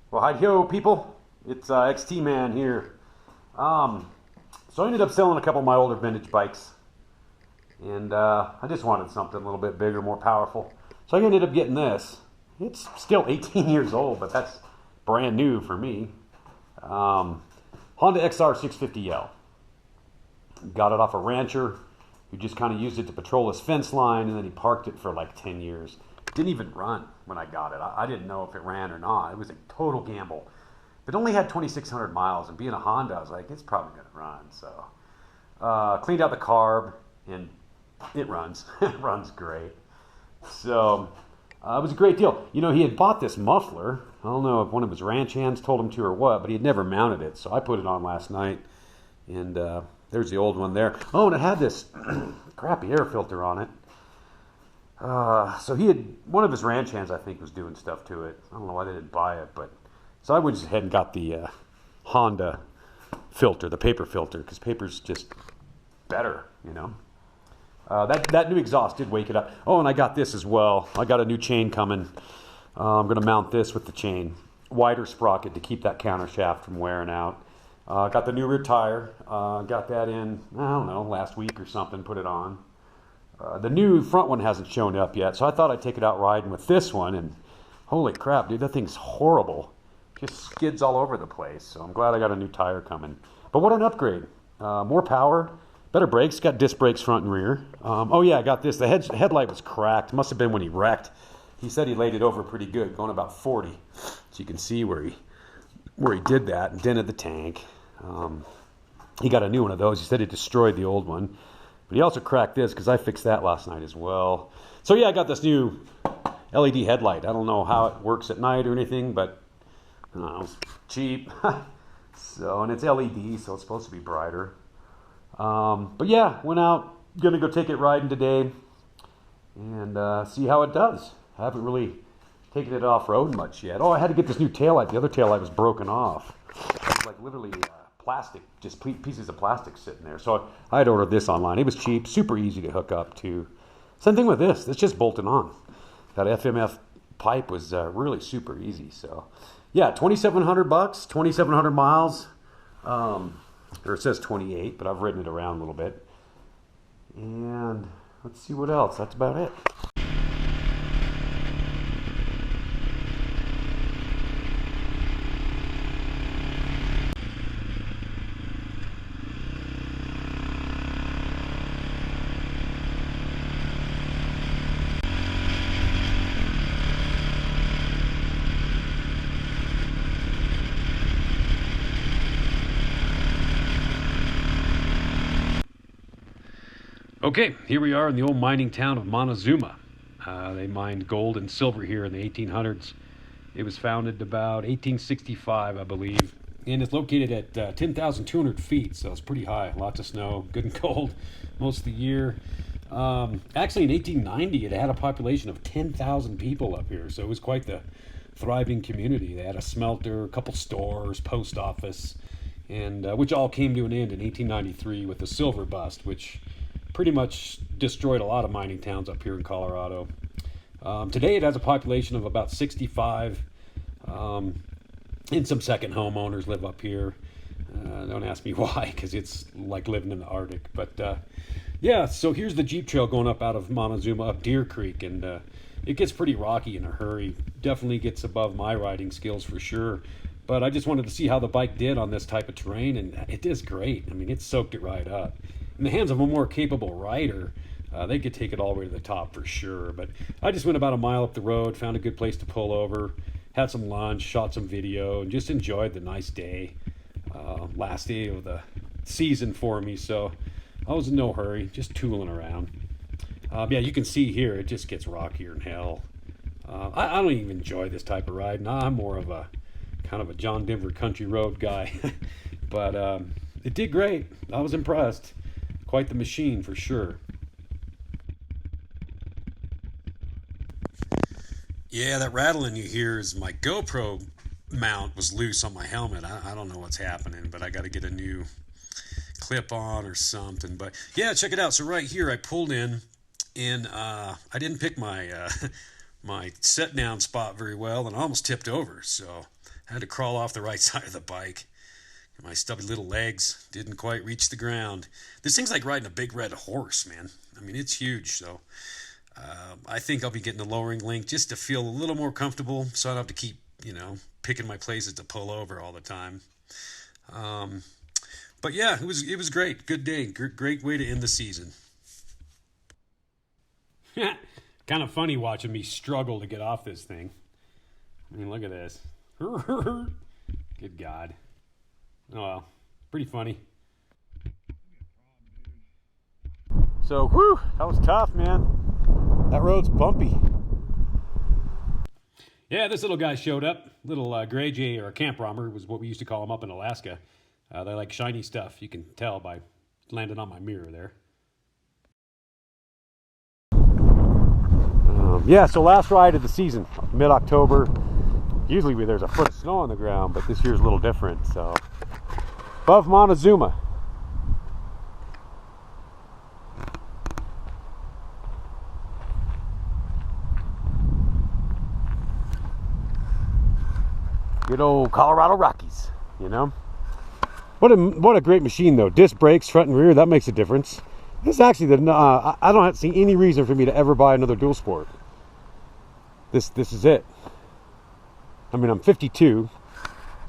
Well, hi, yo, people. It's XT Man here. Um, so I ended up selling a couple of my older vintage bikes, and I just wanted something a little bit bigger, more powerful. So I ended up getting this. It's still 18 years old, but that's brand new for me. Um, Honda XR650L. Got it off a rancher who just kind of used it to patrol his fence line, and then he parked it for like 10 years. Didn't even run when I got it. I didn't know if it ran or not. It was a total gamble. It only had 2,600 miles, and being a Honda, I was like, it's probably going to run. So cleaned out the carb, and it runs. It runs great. So it was a great deal. You know, he had bought this muffler. I don't know if one of his ranch hands told him to or what, but he had never mounted it. So I put it on last night, and there's the old one there. Oh, and it had this crappy air filter on it. So he had, one of his ranch hands, I think, was doing stuff to it. I don't know why they didn't buy it, but so I went ahead and got the Honda filter, the paper filter, because paper's just better, you know. That new exhaust did wake it up. Oh, and I got this as well. I got a new chain coming. I'm going to mount this with the chain, wider sprocket to keep that counter shaft from wearing out. Got the new rear tire. Got that in, I don't know, last week or something. Put it on. The new front one hasn't shown up yet, so I thought I'd take it out riding with this one, and holy crap, dude, that thing's horrible. Just skids all over the place, so I'm glad I got a new tire coming. But what an upgrade. More power, better brakes, got disc brakes front and rear. Oh yeah, I got this. The headlight was cracked. Must have been when he wrecked. He said he laid it over pretty good, going about 40. So you can see where he did that, and dented the tank. He got a new one of those. He said he destroyed the old one. But he also cracked this because I fixed that last night as well. So yeah, I got this new LED headlight. I don't know how it works at night or anything, but I don't know, it's cheap. So, and it's LED, so it's supposed to be brighter. But yeah, went out, gonna go take it riding today and see how it does. I haven't really taken it off-road much yet. Oh, I had to get this new taillight. The other taillight was broken off. It was like literally plastic, just pieces of plastic sitting there. So I had ordered this online. It was cheap, super easy to hook up to. Same thing with this. It's just bolted on. That FMF pipe was really super easy. So yeah, 2,700 bucks, 2,700 miles. Or it says 28, but I've ridden it around a little bit. And let's see what else. That's about it. Okay, here we are in the old mining town of Montezuma. They mined gold and silver here in the 1800s. It was founded about 1865, I believe, and it's located at 10,200 feet, so it's pretty high. Lots of snow, good and cold most of the year. Actually, in 1890, it had a population of 10,000 people up here, so it was quite the thriving community. They had a smelter, a couple stores, post office, and which all came to an end in 1893 with the silver bust, which pretty much destroyed a lot of mining towns up here in Colorado. Today it has a population of about 65, and some second homeowners live up here. Don't ask me why, because it's like living in the Arctic. But yeah, so here's the Jeep trail going up out of Montezuma up Deer Creek, and it gets pretty rocky in a hurry. Definitely gets above my riding skills for sure. But I just wanted to see how the bike did on this type of terrain, and it does great. I mean, it soaked it right up. In the hands of a more capable rider, they could take it all the way to the top for sure. But I just went about a mile up the road, found a good place to pull over, had some lunch, shot some video, and just enjoyed the nice day. Last day of the season for me, so I was in no hurry, just tooling around. Yeah, you can see here, it just gets rockier than hell. I don't even enjoy this type of ride. No, I'm more of a kind of a John Denver country road guy. But it did great. I was impressed. Quite the machine for sure. Yeah, that rattling you hear is my GoPro mount was loose on my helmet. I don't know what's happening, but I got to get a new clip on or something. But yeah, check it out. So right here, I pulled in, and I didn't pick my my set down spot very well, and I almost tipped over. So I had to crawl off the right side of the bike. My stubby little legs didn't quite reach the ground. This thing's like riding a big red horse, man. I mean, it's huge. So I think I'll be getting the lowering link just to feel a little more comfortable, so I don't have to keep, picking my places to pull over all the time. But yeah, it was great. Good day. Great way to end the season. Kind of funny watching me struggle to get off this thing. I mean, look at this. Good God. Oh well, pretty funny. So, whew, that was tough, man. That road's bumpy. Yeah, this little guy showed up. Little gray jay, or a camp romper was what we used to call them up in Alaska. They like shiny stuff. You can tell by landing on my mirror there. Yeah, so last ride of the season, mid-October. Usually there's a foot of snow on the ground, but this year's a little different. So, above Montezuma. Good old Colorado Rockies, What a great machine though. Disc brakes, front and rear, that makes a difference. This is actually I don't see any reason for me to ever buy another dual sport. This is it. I mean, I'm 52,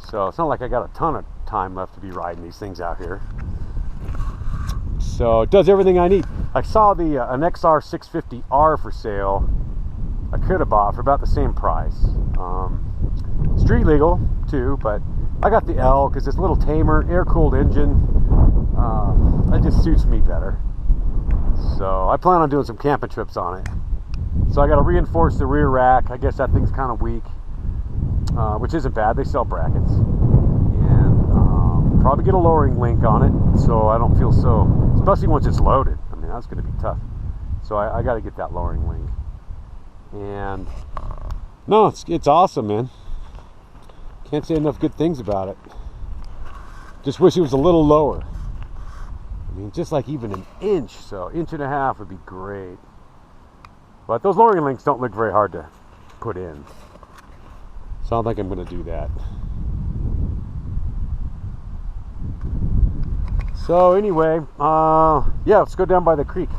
so it's not like I got a ton of time left to be riding these things out here. So it does everything I need. I saw an XR650L for sale. I could have bought for about the same price. Street legal too, but I got the L because it's a little tamer, air-cooled engine. It just suits me better. So I plan on doing some camping trips on it. So I got to reinforce the rear rack. I guess that thing's kind of weak, which isn't bad. They sell brackets, and probably get a lowering link on it, so I don't feel so, especially once it's loaded. I mean, that's going to be tough. So I got to get that lowering link. And no, it's awesome, man. Can't say enough good things about it. Just wish it was a little lower. I mean, just like even an inch, so inch and a half would be great. But those lowering links don't look very hard to put in. So I don't think I'm going to do that. So anyway, yeah, let's go down by the creek.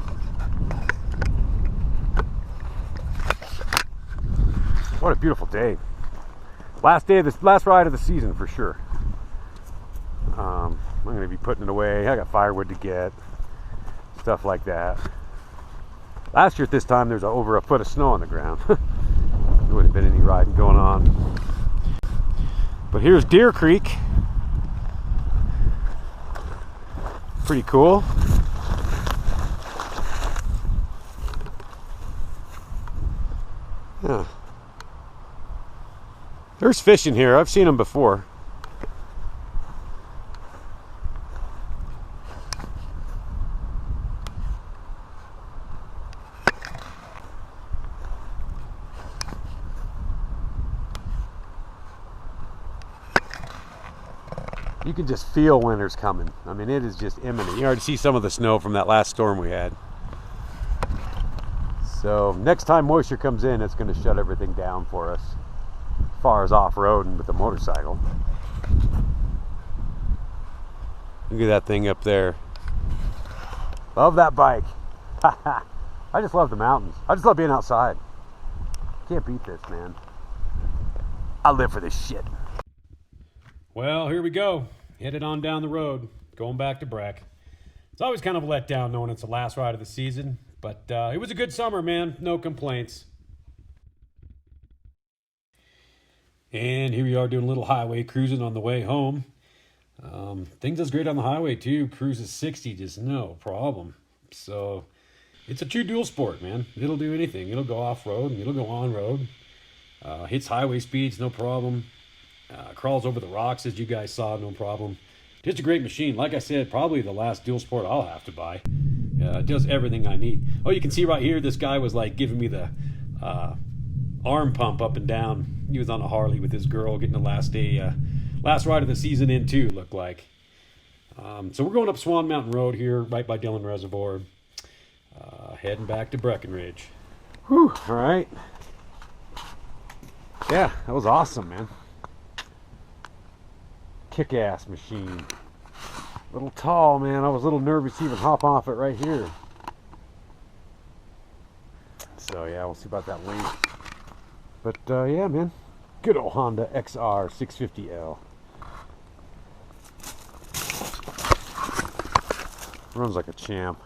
What a beautiful day. Last ride of the season for sure. I'm going to be putting it away. I got firewood to get, stuff like that. Last year at this time, there's over a foot of snow on the ground. There wouldn't have been any riding going on. But here's Deer Creek. Pretty cool. Yeah. There's fish in here. I've seen them before. You can just feel winter's coming. I mean, it is just imminent. You already see some of the snow from that last storm we had. So next time moisture comes in, it's going to shut everything down for us. As far as off-roading with the motorcycle. Look at that thing up there. Love that bike. I just love the mountains. I just love being outside. Can't beat this, man. I live for this shit. Well, here we go. Headed on down the road, going back to Breck. It's always kind of a letdown knowing it's the last ride of the season, but it was a good summer, man. No complaints. And here we are doing a little highway cruising on the way home. Things does great on the highway too. Cruises 60, just no problem. So it's a true dual sport, man. It'll do anything. It'll go off-road and it'll go on-road. Hits highway speeds, no problem. Crawls over the rocks, as you guys saw, no problem. Just a great machine. Like I said, probably the last dual sport I'll have to buy. It does everything I need. Oh, you can see right here, this guy was like giving me the arm pump up and down. He was on a Harley with his girl getting the last ride of the season in too, looked like. So we're going up Swan Mountain Road here, right by Dillon Reservoir. Heading back to Breckenridge. Whew, all right. Yeah, that was awesome, man. kick-ass machine. A little tall, man. I was a little nervous to even hop off it right here. So yeah, we'll see about that weight. But yeah, man, good old Honda XR650L. Runs like a champ.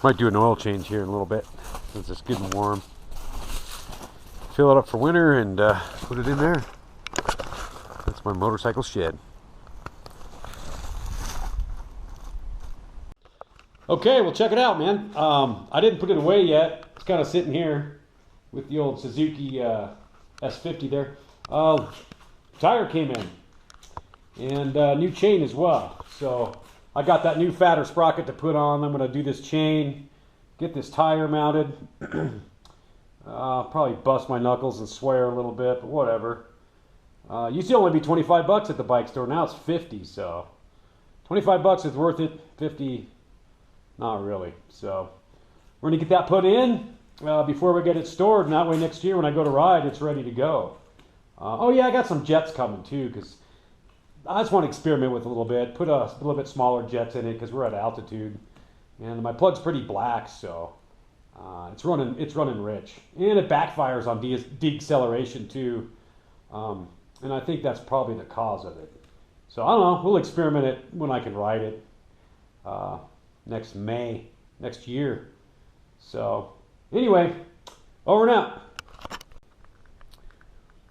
Might do an oil change here in a little bit since it's good and warm. Fill it up for winter and put it in there. That's my motorcycle shed. Okay, well check it out, man. I didn't put it away yet. It's kind of sitting here with the old Suzuki S50 there. Tire came in and new chain as well. So I got that new fatter sprocket to put on. I'm going to do this chain, get this tire mounted. Probably bust my knuckles and swear a little bit, but whatever. Used to only be 25 bucks at the bike store. Now it's 50, so 25 bucks is worth it. 50, not really. So we're gonna get that put in before we get it stored, and that way next year when I go to ride, it's ready to go. Oh yeah, I got some jets coming too, because I just want to experiment with it a little bit. Put a little bit smaller jets in it because we're at altitude, and my plug's pretty black, so it's running rich, and it backfires on deceleration too. And I think that's probably the cause of it. So I don't know, we'll experiment it when I can ride it next year. So anyway, over and out.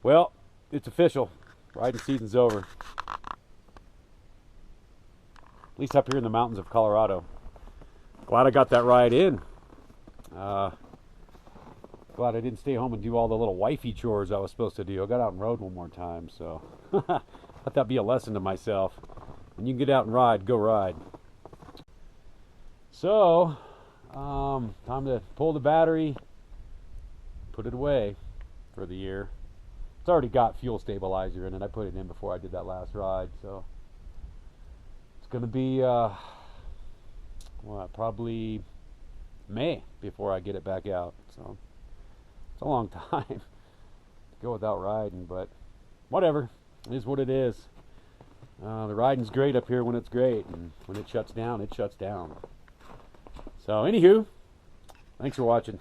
Well, it's official. Riding season's over. At least up here in the mountains of Colorado. Glad I got that ride in. Glad I didn't stay home and do all the little wifey chores I was supposed to do. I got out and rode one more time, so let that be a lesson to myself. When you can get out and ride, go ride. So, time to pull the battery, put it away for the year. It's already got fuel stabilizer in it. I put it in before I did that last ride, so it's gonna be probably May before I get it back out. So it's a long time to go without riding, but whatever. It is what it is. The riding's great up here when it's great, and when it shuts down, it shuts down. So anywho, thanks for watching.